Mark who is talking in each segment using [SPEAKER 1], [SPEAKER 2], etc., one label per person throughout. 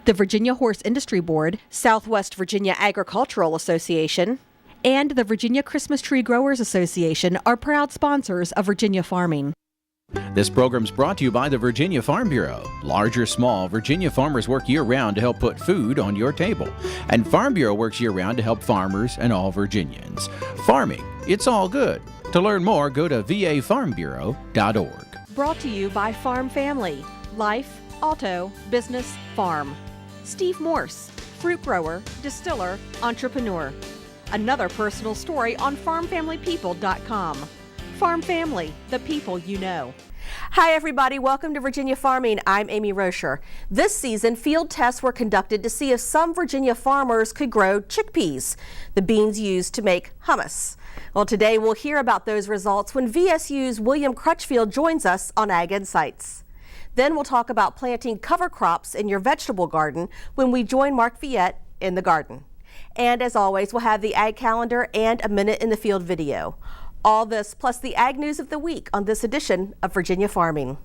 [SPEAKER 1] The Virginia Horse Industry Board, Southwest Virginia Agricultural Association, and the Virginia Christmas Tree Growers Association are proud sponsors of Virginia farming.
[SPEAKER 2] This program's brought to you by the Virginia Farm Bureau. Large or small, Virginia farmers work year-round to help put food on your table. And Farm Bureau works year-round to help farmers and all Virginians. Farming, it's all good. To learn more, go to vafarmbureau.org.
[SPEAKER 1] Brought to you by Farm Family, Life, Auto, Business, Farm. Steve Morse, fruit grower, distiller, entrepreneur. Another personal story on farmfamilypeople.com. Farm Family, the people you know.
[SPEAKER 3] Hi everybody, welcome to Virginia Farming. I'm Amy Rocher. This season, field tests were conducted to see if some Virginia farmers could grow chickpeas, the beans used to make hummus. Well, today we'll hear about those results when VSU's William Crutchfield joins us on Ag Insights. Then we'll talk about planting cover crops in your vegetable garden when we join Mark Viette in the garden. And as always, we'll have the Ag Calendar and a Minute in the Field video. All this plus the Ag News of the Week on this edition of Virginia Farming.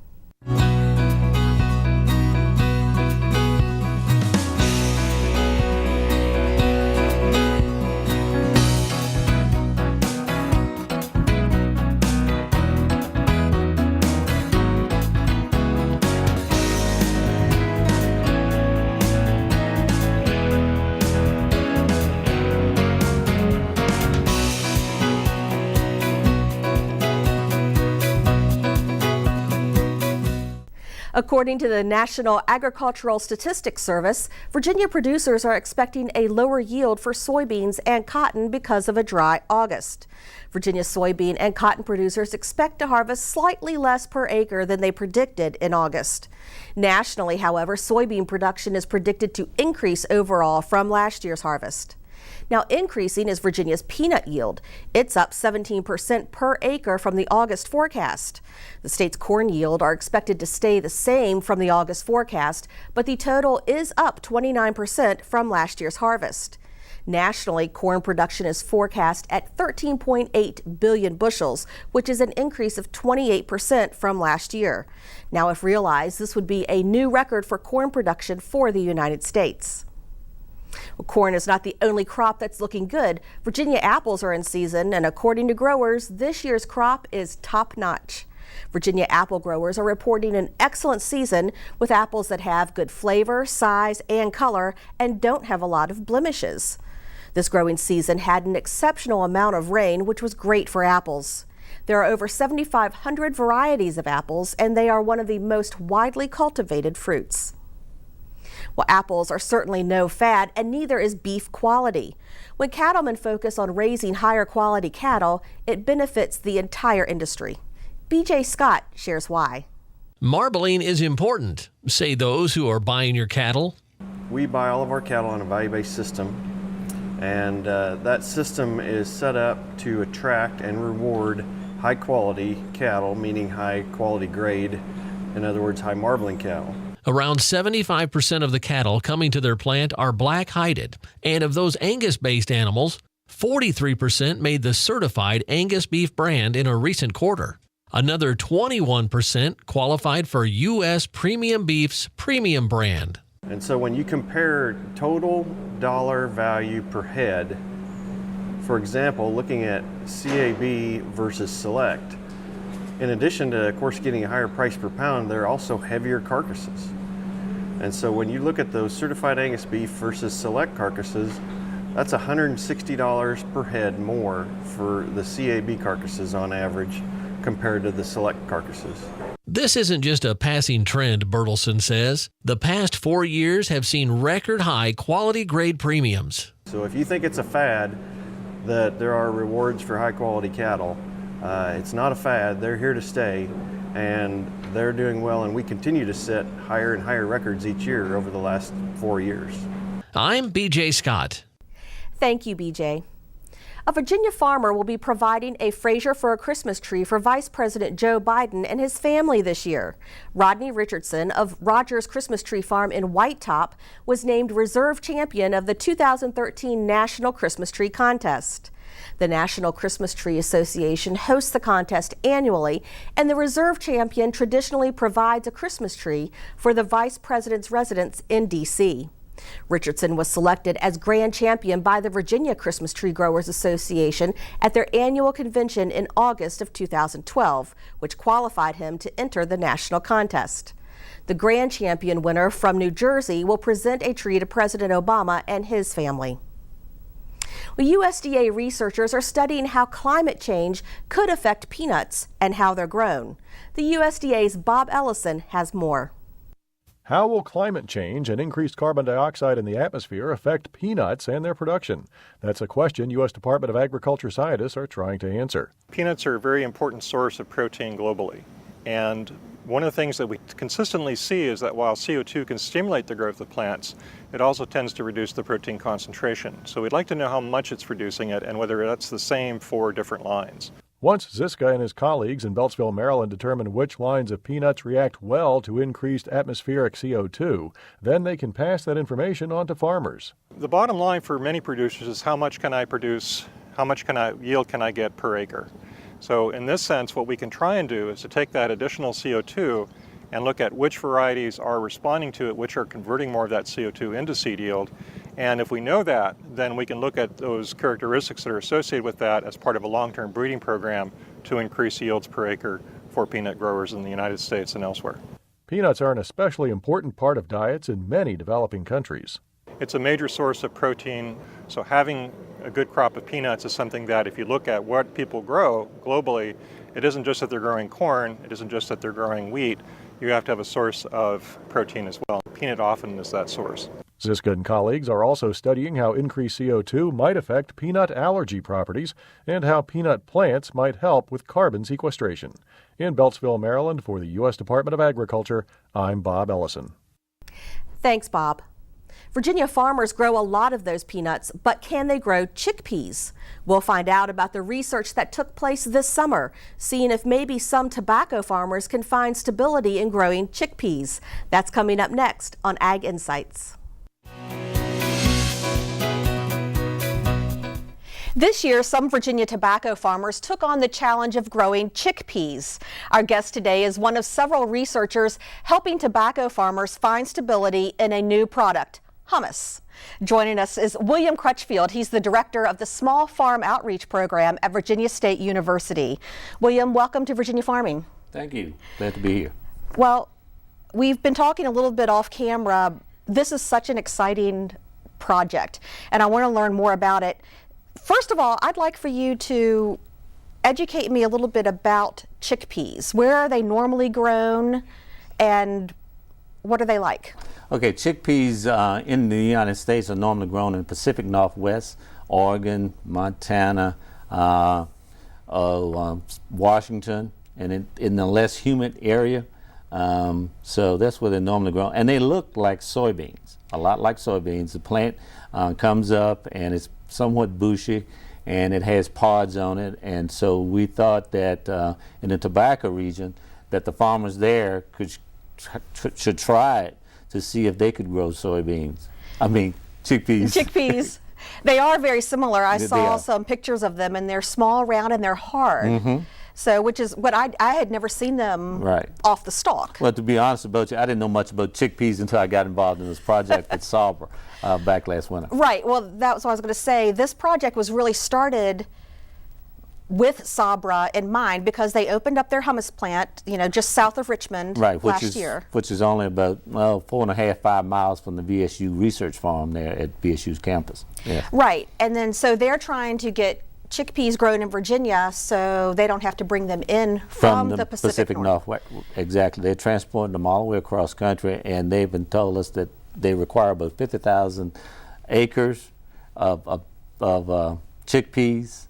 [SPEAKER 3] According to the National Agricultural Statistics Service, Virginia producers are expecting a lower yield for soybeans and cotton because of a dry August. Virginia soybean and cotton producers expect to harvest slightly less per acre than they predicted in August. Nationally, however, soybean production is predicted to increase overall from last year's harvest. Now increasing is Virginia's peanut yield. It's up 17% per acre from the August forecast. The state's corn yield are expected to stay the same from the August forecast, but the total is up 29% from last year's harvest. Nationally, corn production is forecast at 13.8 billion bushels, which is an increase of 28% from last year. Now, if realized, this would be a new record for corn production for the United States. Well, corn is not the only crop that's looking good. Virginia apples are in season, and according to growers, this year's crop is top-notch. Virginia apple growers are reporting an excellent season with apples that have good flavor, size, and color and don't have a lot of blemishes. This growing season had an exceptional amount of rain, which was great for apples. There are over 7,500 varieties of apples, and they are one of the most widely cultivated fruits. Well, apples are certainly no fad, and neither is beef quality. When cattlemen focus on raising higher quality cattle, it benefits the entire industry. BJ Scott shares why.
[SPEAKER 4] Marbling is important, say those who are buying your cattle.
[SPEAKER 5] We buy all of our cattle on a value-based system, and that system is set up to attract and reward high quality cattle, meaning high quality grade, in other words, high marbling cattle.
[SPEAKER 4] Around 75% of the cattle coming to their plant are black-hided, and of those Angus-based animals, 43% made the certified Angus beef brand in a recent quarter. Another 21% qualified for U.S. Premium Beef's premium brand.
[SPEAKER 5] And so when you compare total dollar value per head, for example, looking at CAB versus Select, in addition to, of course, getting a higher price per pound, they're also heavier carcasses. And so when you look at those certified Angus beef versus Select carcasses, that's $160 per head more for the CAB carcasses on average compared to the Select carcasses.
[SPEAKER 4] This isn't just a passing trend, Bertelsen says. The past 4 years have seen record high quality grade premiums.
[SPEAKER 5] So if you think it's a fad that there are rewards for high quality cattle, it's not a fad. They're here to stay, and they're doing well, and we continue to set higher and higher records each year over the last 4 years.
[SPEAKER 4] I'm BJ Scott.
[SPEAKER 3] Thank you, BJ. A Virginia farmer will be providing a Fraser for a Christmas tree for Vice President Joe Biden and his family this year. Rodney Richardson of Rogers Christmas Tree Farm in White Top was named reserve champion of the 2013 National Christmas Tree Contest. The National Christmas Tree Association hosts the contest annually, and the reserve champion traditionally provides a Christmas tree for the vice president's residence in D.C. Richardson was selected as grand champion by the Virginia Christmas Tree Growers Association at their annual convention in August of 2012, which qualified him to enter the national contest. The grand champion winner from New Jersey will present a tree to President Obama and his family. Well, USDA researchers are studying how climate change could affect peanuts and how they're grown. The USDA's Bob Ellison has more.
[SPEAKER 6] How will climate change and increased carbon dioxide in the atmosphere affect peanuts and their production? That's a question U.S. Department of Agriculture scientists are trying to answer.
[SPEAKER 7] Peanuts are a very important source of protein globally. And one of the things that we consistently see is that while CO2 can stimulate the growth of plants, it also tends to reduce the protein concentration. So we'd like to know how much it's reducing it and whether that's the same for different lines.
[SPEAKER 6] Once Ziska and his colleagues in Beltsville, Maryland determine which lines of peanuts react well to increased atmospheric CO2, then they can pass that information on to farmers.
[SPEAKER 7] The bottom line for many producers is how much can I produce, how much yield can I get per acre? So in this sense, what we can try and do is to take that additional CO2 and look at which varieties are responding to it, which are converting more of that CO2 into seed yield. And if we know that, then we can look at those characteristics that are associated with that as part of a long-term breeding program to increase yields per acre for peanut growers in the United States and elsewhere.
[SPEAKER 6] Peanuts are an especially important part of diets in many developing countries.
[SPEAKER 7] It's a major source of protein, so having a good crop of peanuts is something that if you look at what people grow globally, it isn't just that they're growing corn, it isn't just that they're growing wheat, you have to have a source of protein as well. Peanut often is that source.
[SPEAKER 6] Ziska and colleagues are also studying how increased CO2 might affect peanut allergy properties and how peanut plants might help with carbon sequestration. In Beltsville, Maryland, for the U.S. Department of Agriculture, I'm Bob Ellison.
[SPEAKER 3] Thanks, Bob. Virginia farmers grow a lot of those peanuts, but can they grow chickpeas? We'll find out about the research that took place this summer, seeing if maybe some tobacco farmers can find stability in growing chickpeas. That's coming up next on Ag Insights. This year, some Virginia tobacco farmers took on the challenge of growing chickpeas. Our guest today is one of several researchers helping tobacco farmers find stability in a new product, hummus. Joining us is William Crutchfield. He's the director of the Small Farm Outreach Program at Virginia State University. William, welcome to Virginia Farming.
[SPEAKER 8] Thank you. Glad to be here.
[SPEAKER 3] Well, we've been talking a little bit off camera. This is such an exciting project, and I want to learn more about it. First of all, I'd like for you to educate me a little bit about chickpeas. Where are they normally grown, and what are they like?
[SPEAKER 8] Okay, chickpeas in the United States are normally grown in the Pacific Northwest, Oregon, Montana, Washington, and in the less humid area. So that's where they're normally grown. And they look like soybeans, a lot like soybeans. The plant comes up and it's somewhat bushy and it has pods on it. And so we thought that in the tobacco region that the farmers there should try it to see if they could grow chickpeas.
[SPEAKER 3] Chickpeas. They are very similar. I saw some pictures of them, and they're small, round, and they're hard. Mm-hmm. So, which is what I had never seen them off the stalk.
[SPEAKER 8] Well, to be honest about you, I didn't know much about chickpeas until I got involved in this project at Sabra back last winter.
[SPEAKER 3] Right. Well, that's what I was going to say. This project was really started with Sabra in mind because they opened up their hummus plant, just south of Richmond last year.
[SPEAKER 8] Which is only about 4.5-5 miles from the VSU research farm there at VSU's campus. Yeah.
[SPEAKER 3] Right. And then so they're trying to get chickpeas grown in Virginia so they don't have to bring them in from the Pacific
[SPEAKER 8] Northwest. Exactly. They're transporting them all the way across country, and they've been told us that they require about 50,000 acres of chickpeas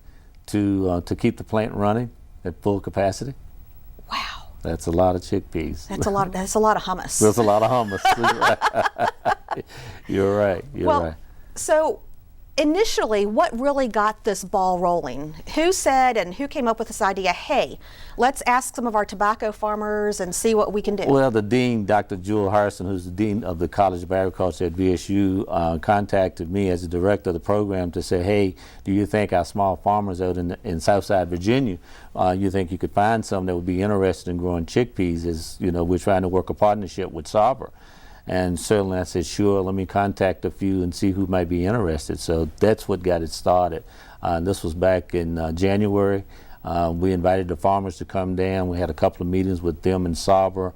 [SPEAKER 8] to keep the plant running at full capacity.
[SPEAKER 3] Wow.
[SPEAKER 8] That's a lot of chickpeas.
[SPEAKER 3] That's a lot of hummus.
[SPEAKER 8] That's a lot of hummus. You're right. You're right.
[SPEAKER 3] So initially, what really got this ball rolling? Who said and who came up with this idea, hey, let's ask some of our tobacco farmers and see what we can do?
[SPEAKER 8] Well, the dean, Dr. Jewel Harrison, who's the dean of the College of Agriculture at VSU, contacted me as the director of the program to say, hey, do you think our small farmers out in Southside Virginia, you think you could find some that would be interested in growing chickpeas? As you know, we're trying to work a partnership with Sauber. And certainly I said, sure, let me contact a few and see who might be interested. So that's what got it started. This was back in January. We invited the farmers to come down. We had a couple of meetings with them and Sauber.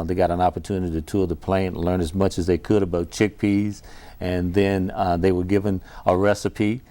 [SPEAKER 8] They got an opportunity to tour the plant, learn as much as they could about chickpeas. And then they were given a recipe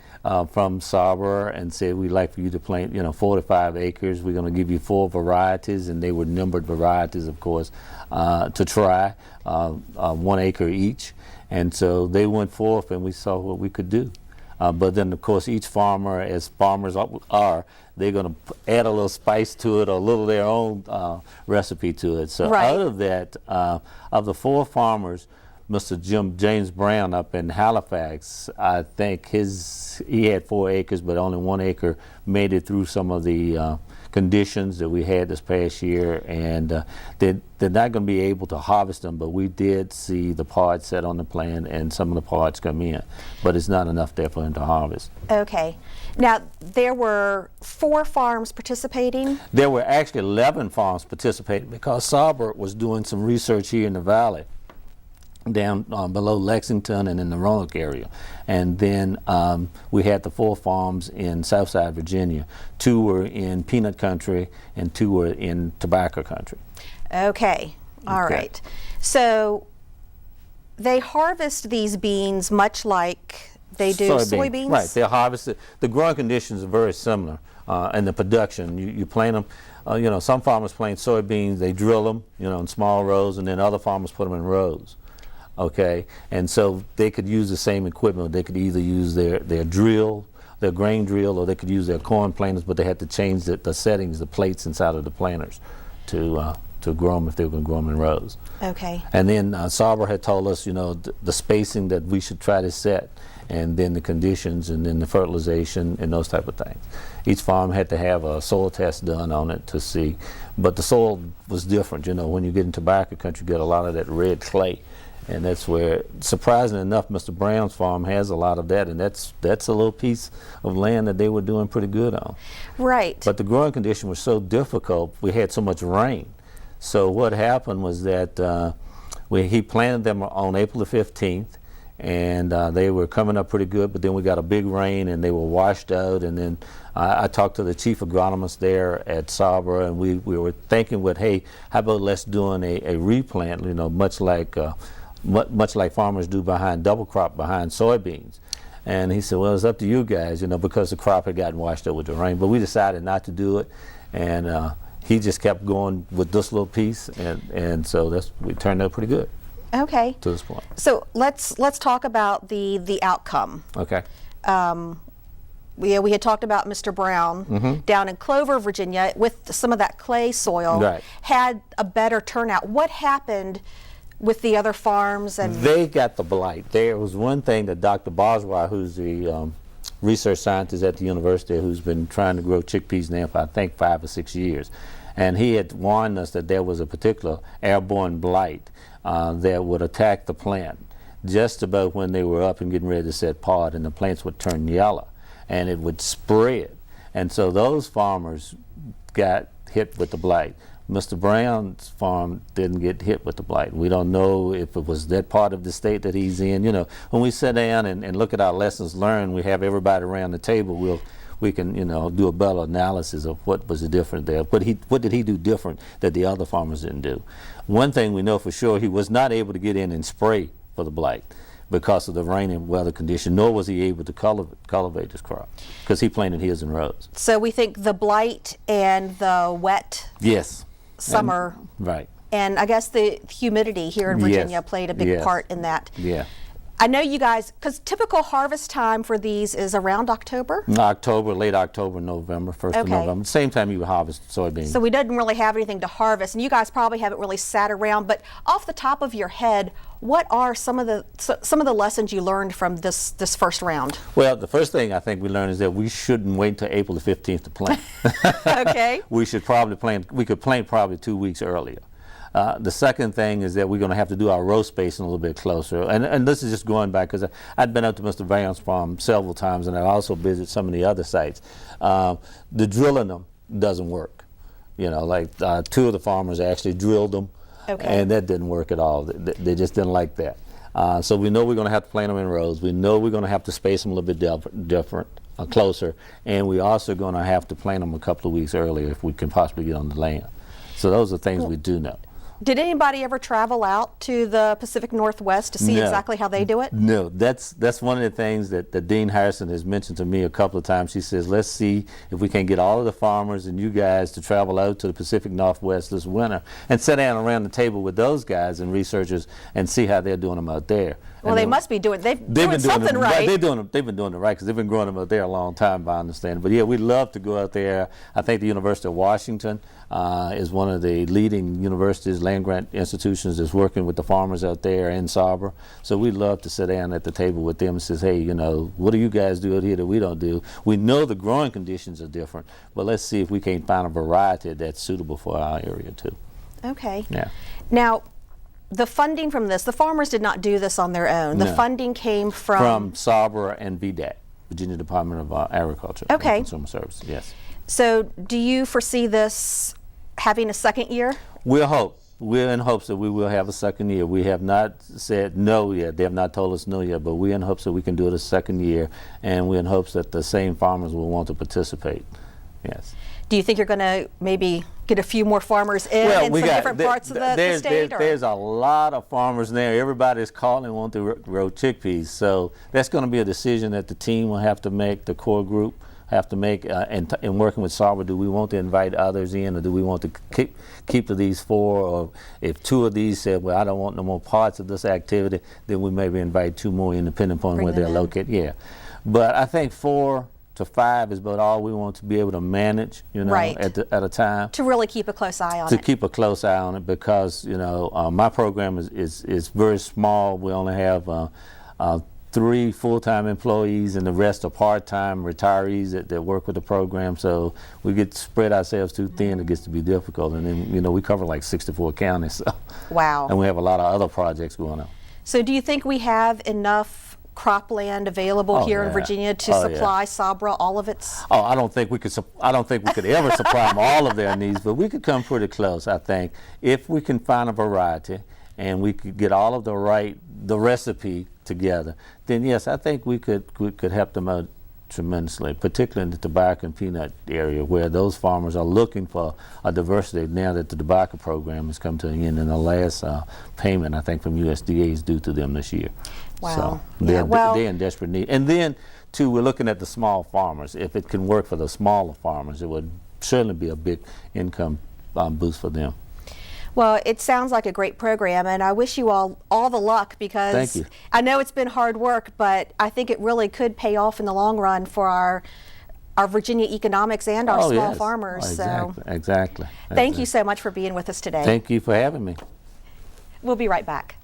[SPEAKER 8] from Sauber and said, we'd like for you to plant, 4 to 5 acres. We're going to give you 4 varieties, and they were numbered varieties, of course, to try, 1 acre each. And so they went forth, and we saw what we could do. But then, of course, each farmer, as farmers are, they're going to add a little spice to it or a little of their own recipe to it. So out of that, of the 4 farmers, Mr. James Brown up in Halifax, I think he had 4 acres, but only 1 acre made it through some of the conditions that we had this past year, and they're not going to be able to harvest them, but we did see the pods set on the plant and some of the pods come in, but it's not enough there for them to harvest.
[SPEAKER 3] Okay. Now, there were 4 farms participating?
[SPEAKER 8] There were actually 11 farms participating because Sauber was doing some research here in the valley, down below Lexington and in the Roanoke area. And then we had the 4 farms in Southside Virginia. 2 were in peanut country and 2 were in tobacco country.
[SPEAKER 3] Okay, all right. So they harvest these beans much like they do soybeans?
[SPEAKER 8] Right, they're harvested. The growing conditions are very similar in the production. You plant them, some farmers plant soybeans, they drill them, in small rows, and then other farmers put them in rows. Okay, and so they could use the same equipment. They could either use their drill, their grain drill, or they could use their corn planters, but they had to change the settings, the plates inside of the planters to grow them if they were going to grow them in rows.
[SPEAKER 3] Okay.
[SPEAKER 8] And then Sauber had told us, the spacing that we should try to set, and then the conditions, and then the fertilization, and those type of things. Each farm had to have a soil test done on it to see, but the soil was different. When you get in tobacco country, you get a lot of that red clay. And that's where, surprisingly enough, Mr. Brown's farm has a lot of that, and that's a little piece of land that they were doing pretty good on.
[SPEAKER 3] Right.
[SPEAKER 8] But the growing condition was so difficult, we had so much rain. So what happened was that he planted them on April the 15th, and they were coming up pretty good, but then we got a big rain, and they were washed out, and then I talked to the chief agronomist there at Sauber, and we were thinking, hey, how about let's do a replant, much like farmers do behind double crop behind soybeans. And he said, well, it's up to you guys, because the crop had gotten washed out with the rain. But we decided not to do it, and he just kept going with this little piece, and so we turned out pretty good.
[SPEAKER 3] Okay.
[SPEAKER 8] To this point.
[SPEAKER 3] So let's talk about the outcome.
[SPEAKER 8] Okay.
[SPEAKER 3] We had talked about Mr. Brown down in Clover, Virginia, with some of that clay soil, had a better turnout. What happened with the other farms? And
[SPEAKER 8] they got the blight. There was one thing that Dr. Boswell, who's the research scientist at the university, who's been trying to grow chickpeas now for I think 5 or 6 years, and he had warned us that there was a particular airborne blight that would attack the plant just about when they were up and getting ready to set pod, and the plants would turn yellow and it would spread. And so those farmers got hit with the blight. Mr. Brown's farm didn't get hit with the blight. We don't know if it was that part of the state that he's in. When we sit down and look at our lessons learned, we have everybody around the table, we can do a better analysis of what was the difference there. What did he do different that the other farmers didn't do? One thing we know for sure, he was not able to get in and spray for the blight because of the rain and weather condition, nor was he able to cultivate his crop because he planted his in rows.
[SPEAKER 3] So we think the blight and the wet summer,
[SPEAKER 8] right,
[SPEAKER 3] and I guess the humidity here in Virginia played a big part in that.
[SPEAKER 8] Yeah.
[SPEAKER 3] I know you guys, because typical harvest time for these is around October?
[SPEAKER 8] October, late October, November, 1st of November. Same time you would harvest soybeans.
[SPEAKER 3] So we didn't really have anything to harvest, and you guys probably haven't really sat around, but off the top of your head, what are some of the lessons you learned from this first round?
[SPEAKER 8] Well, the first thing I think we learned is that we shouldn't wait until April the 15th to plant.
[SPEAKER 3] Okay.
[SPEAKER 8] We should probably plant, we could plant probably 2 weeks earlier. The second thing is that we're going to have to do our row spacing a little bit closer. And this is just going back because I'd been up to Mr. Van's farm several times, and I also visited some of the other sites. The drilling them doesn't work. You know, like 2 of the farmers actually drilled them, and that didn't work at all. They just didn't like that. So we know we're going to have to plant them in rows. We know we're going to have to space them a little bit different, closer, and we're also going to have to plant them a couple of weeks earlier if we can possibly get on the land. So those are things we do know.
[SPEAKER 3] Did anybody ever travel out to the Pacific Northwest to see exactly how they do it?
[SPEAKER 8] No, that's one of the things that Dean Harrison has mentioned to me a couple of times. She says, let's see if we can get all of the farmers and you guys to travel out to the Pacific Northwest this winter and sit down around the table with those guys and researchers and see how they're doing them out there.
[SPEAKER 3] Well, they must be doing, they've been something right.
[SPEAKER 8] They've been doing it right because they've been growing them out there a long time, by understanding. But yeah, we'd love to go out there. I think the University of Washington is one of the leading universities, land grant institutions that's working with the farmers out there in Sabra. So we'd love to sit down at the table with them and say, hey, you know, what do you guys do out here that we don't do? We know the growing conditions are different, but let's see if we can find a variety that's suitable for our area too.
[SPEAKER 3] Okay.
[SPEAKER 8] Yeah.
[SPEAKER 3] Now, the funding from this, the farmers did not do this on their own. The funding came from
[SPEAKER 8] Sabra and VDAC, Virginia Department of Agriculture and Consumer Services. Yes.
[SPEAKER 3] So do you foresee this having a second year?
[SPEAKER 8] We're in hopes that we will have a second year. We have not said no yet. They have not told us no yet, but we're in hopes that we can do it a second year, and we're in hopes that the same farmers will want to participate. Yes.
[SPEAKER 3] Do you think you're going to maybe get a few more farmers in some different parts of the state?
[SPEAKER 8] There's a lot of farmers there. Everybody's calling, want to grow chickpeas. So that's going to be a decision that the team will have to make, the core group have to make, and working with Sabra, do we want to invite others in, or do we want to keep to these 4? Or if 2 of these said, well, I don't want no more parts of this activity, then we maybe invite 2 more in, depending upon where they're located. Yeah. But I think 4 to 5 is about all we want to be able to manage, you know, at a time. To
[SPEAKER 3] really keep a close eye on it.
[SPEAKER 8] To keep a close eye on it, because, you know, my program is very small. We only have 3 full-time employees, and the rest are part-time retirees that work with the program. So we get to spread ourselves too thin. It gets to be difficult. And then, you know, we cover like 64 counties. So.
[SPEAKER 3] Wow.
[SPEAKER 8] And we have a lot of other projects going on.
[SPEAKER 3] So do you think we have enough cropland available here in Virginia to supply Sabra all of its?
[SPEAKER 8] Oh, I don't think we could ever supply them all of their needs, but we could come pretty close, I think, if we can find a variety and we could get all of the recipe together. Then yes, I think we could help them out tremendously, particularly in the tobacco and peanut area, where those farmers are looking for a diversity now that the tobacco program has come to an end, and the last payment, I think, from USDA is due to them this year.
[SPEAKER 3] Wow.
[SPEAKER 8] So they're in desperate need. And then, too, we're looking at the small farmers. If it can work for the smaller farmers, it would certainly be a big income boost for them.
[SPEAKER 3] Well, it sounds like a great program, and I wish you all the luck, because I know it's been hard work, but I think it really could pay off in the long run for our Virginia economics and our small farmers.
[SPEAKER 8] Exactly.
[SPEAKER 3] Thank you so much for being with us today.
[SPEAKER 8] Thank you for having me.
[SPEAKER 3] We'll be right back.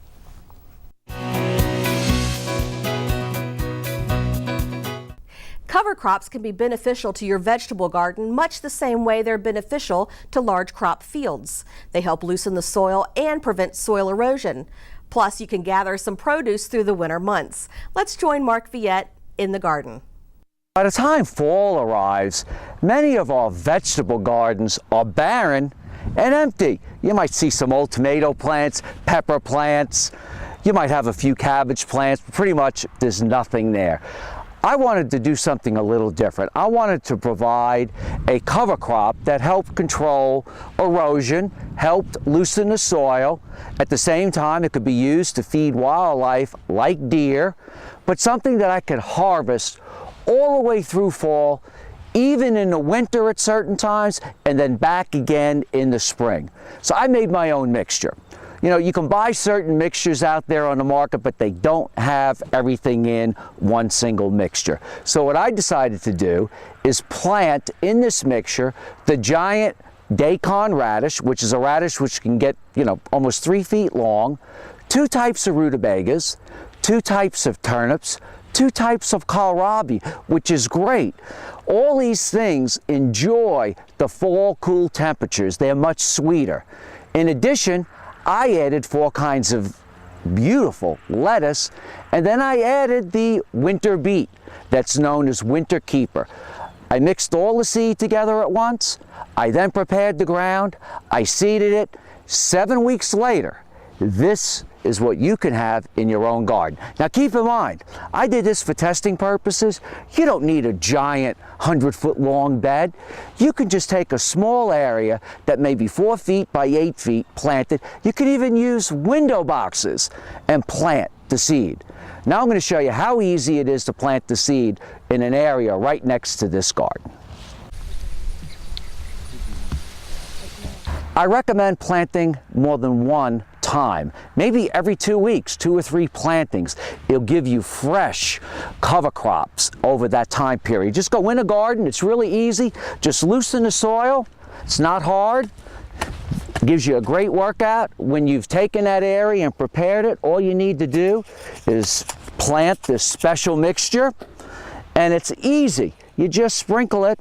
[SPEAKER 3] Cover crops can be beneficial to your vegetable garden much the same way they're beneficial to large crop fields. They help loosen the soil and prevent soil erosion. Plus, you can gather some produce through the winter months. Let's join Mark Viette in the garden.
[SPEAKER 9] By the time fall arrives, many of our vegetable gardens are barren and empty. You might see some old tomato plants, pepper plants. You might have a few cabbage plants, but pretty much there's nothing there. I wanted to do something a little different. I wanted to provide a cover crop that helped control erosion, helped loosen the soil. At the same time, it could be used to feed wildlife like deer, but something that I could harvest all the way through fall, even in the winter at certain times, and then back again in the spring. So I made my own mixture. You know, you can buy certain mixtures out there on the market, but they don't have everything in one single mixture. So what I decided to do is plant in this mixture the giant daikon radish, which is a radish which can get, you know, almost 3 feet long, 2 types of rutabagas, 2 types of turnips, 2 types of kohlrabi, which is great. All these things enjoy the fall cool temperatures. They're much sweeter. In addition, I added 4 kinds of beautiful lettuce, and then I added the winter beet that's known as winter keeper. I mixed all the seed together at once. I then prepared the ground. I seeded it. 7 weeks later, this is what you can have in your own garden. Now keep in mind, I did this for testing purposes. You don't need a giant 100-foot long bed. You can just take a small area that may be 4 feet by 8 feet planted. You can even use window boxes and plant the seed. Now I'm going to show you how easy it is to plant the seed in an area right next to this garden. I recommend planting more than one time, maybe every 2 weeks, 2 or 3 plantings. It'll give you fresh cover crops over that time period. Just go in a garden, it's really easy. Just loosen the soil, it's not hard. Gives you a great workout. When you've taken that area and prepared it, all you need to do is plant this special mixture, and it's easy. You just sprinkle it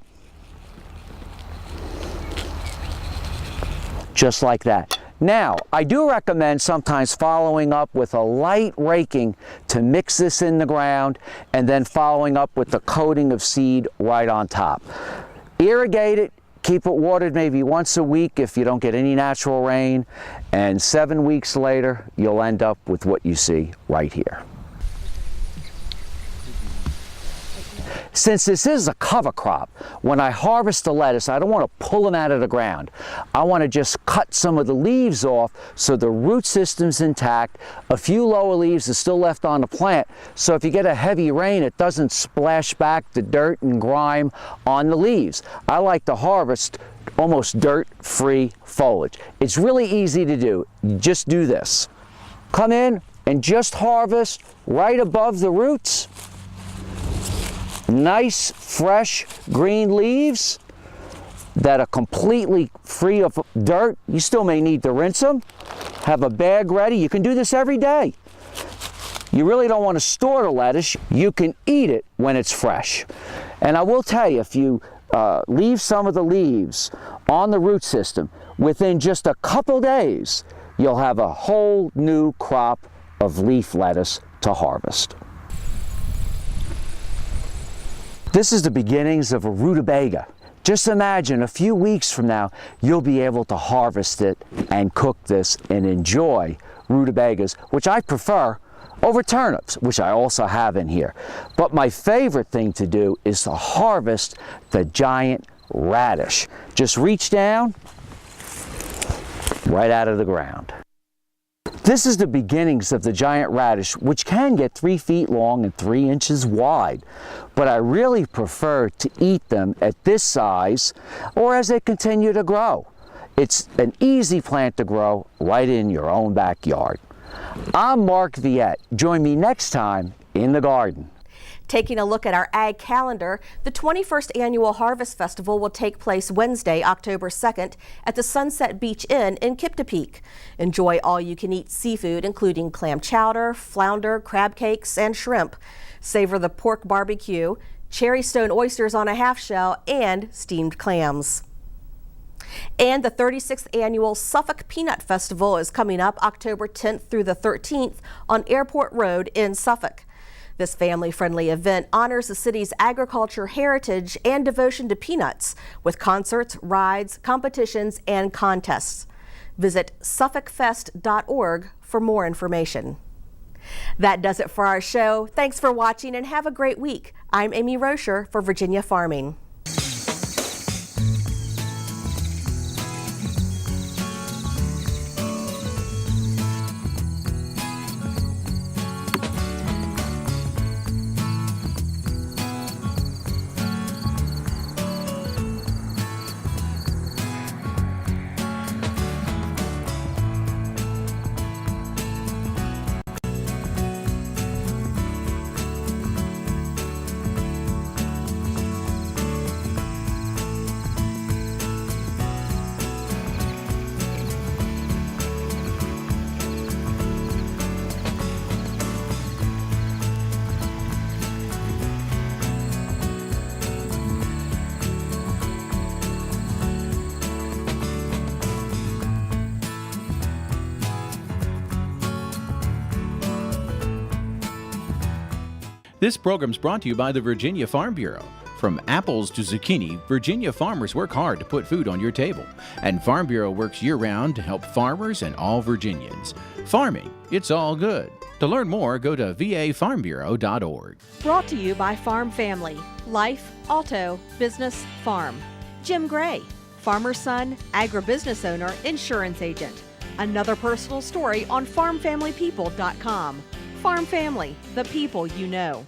[SPEAKER 9] just like that. Now, I do recommend sometimes following up with a light raking to mix this in the ground, and then following up with the coating of seed right on top. Irrigate it, keep it watered maybe once a week if you don't get any natural rain, and 7 weeks later, you'll end up with what you see right here. Since this is a cover crop, when I harvest the lettuce, I don't want to pull them out of the ground. I want to just cut some of the leaves off so the root system's intact. A few lower leaves are still left on the plant, so if you get a heavy rain, it doesn't splash back the dirt and grime on the leaves. I like to harvest almost dirt-free foliage. It's really easy to do. You just do this. Come in and just harvest right above the roots. Nice, fresh, green leaves that are completely free of dirt. You still may need to rinse them. Have a bag ready. You can do this every day. You really don't want to store the lettuce. You can eat it when it's fresh. And I will tell you, if you leave some of the leaves on the root system, within just a couple days, you'll have a whole new crop of leaf lettuce to harvest. This is the beginnings of a rutabaga. Just imagine a few weeks from now, you'll be able to harvest it and cook this and enjoy rutabagas, which I prefer over turnips, which I also have in here. But my favorite thing to do is to harvest the giant radish. Just reach down, right out of the ground. This is the beginnings of the giant radish, which can get 3 feet long and 3 inches wide. But I really prefer to eat them at this size or as they continue to grow. It's an easy plant to grow right in your own backyard. I'm Mark Viette. Join me next time in the garden.
[SPEAKER 3] Taking a look at our ag calendar, the 21st Annual Harvest Festival will take place Wednesday, October 2nd at the Sunset Beach Inn in Kiptopeke. Enjoy all-you-can-eat seafood, including clam chowder, flounder, crab cakes, and shrimp. Savor the pork barbecue, cherry stone oysters on a half shell, and steamed clams. And the 36th Annual Suffolk Peanut Festival is coming up October 10th through the 13th on Airport Road in Suffolk. This family-friendly event honors the city's agriculture heritage and devotion to peanuts with concerts, rides, competitions, and contests. Visit suffolkfest.org for more information. That does it for our show. Thanks for watching and have a great week. I'm Amy Rocher for Virginia Farming.
[SPEAKER 2] This program's brought to you by the Virginia Farm Bureau. From apples to zucchini, Virginia farmers work hard to put food on your table. And Farm Bureau works year-round to help farmers and all Virginians. Farming, it's all good. To learn more, go to vafarmbureau.org.
[SPEAKER 1] Brought to you by Farm Family, Life, Auto, Business, Farm. Jim Gray, farmer's son, agribusiness owner, insurance agent. Another personal story on farmfamilypeople.com. Farm Family, the people you know.